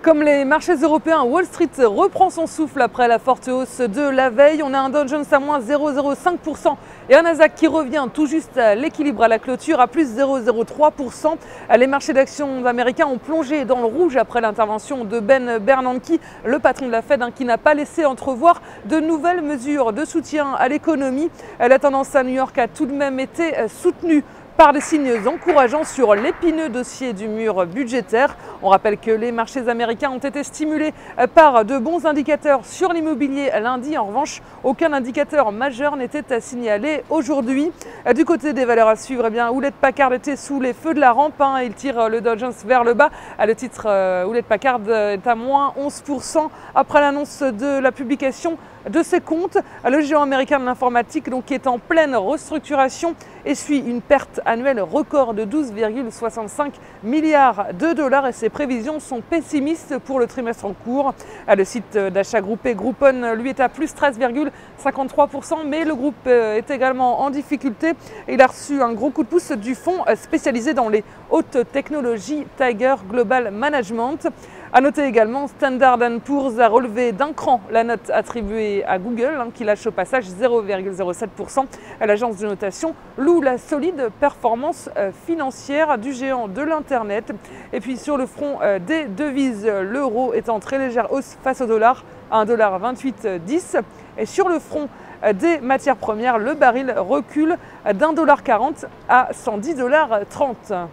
Comme les marchés européens, Wall Street reprend son souffle après la forte hausse de la veille. On a un Dow Jones à moins 0,05% et un Nasdaq qui revient tout juste à l'équilibre à la clôture à plus 0,03%. Les marchés d'actions américains ont plongé dans le rouge après l'intervention de Ben Bernanke, le patron de la Fed, qui n'a pas laissé entrevoir de nouvelles mesures de soutien à l'économie. La tendance à New York a tout de même été soutenue par des signes encourageants sur l'épineux dossier du mur budgétaire. On rappelle que les marchés américains ont été stimulés par de bons indicateurs sur l'immobilier lundi. En revanche, aucun indicateur majeur n'était à signaler aujourd'hui. Du côté des valeurs à suivre, Hewlett-Packard était sous les feux de la rampe. Il tire le Dow Jones vers le bas. Le titre Hewlett-Packard est à moins 11% après l'annonce de la publication de ses comptes. Le géant américain de l'informatique, qui est en pleine restructuration, essuie une perte annuelle record de 12,65 milliards de dollars et ses prévisions sont pessimistes pour le trimestre en cours. Le site d'achat groupé Groupon, lui, est à plus 13,53%, mais le groupe est également en difficulté. Il a reçu un gros coup de pouce du fonds spécialisé dans les hautes technologies Tiger Global Management. A noter également, Standard & Poor's a relevé d'un cran la note attribuée à Google, qui lâche au passage 0,07%. L'agence de notation loue la solide performance financière du géant de l'Internet. Et puis sur le front des devises, l'euro est en très légère hausse face au dollar à 1,2810 $. Et sur le front des matières premières, le baril recule d'1,40 $ à 110,30 $.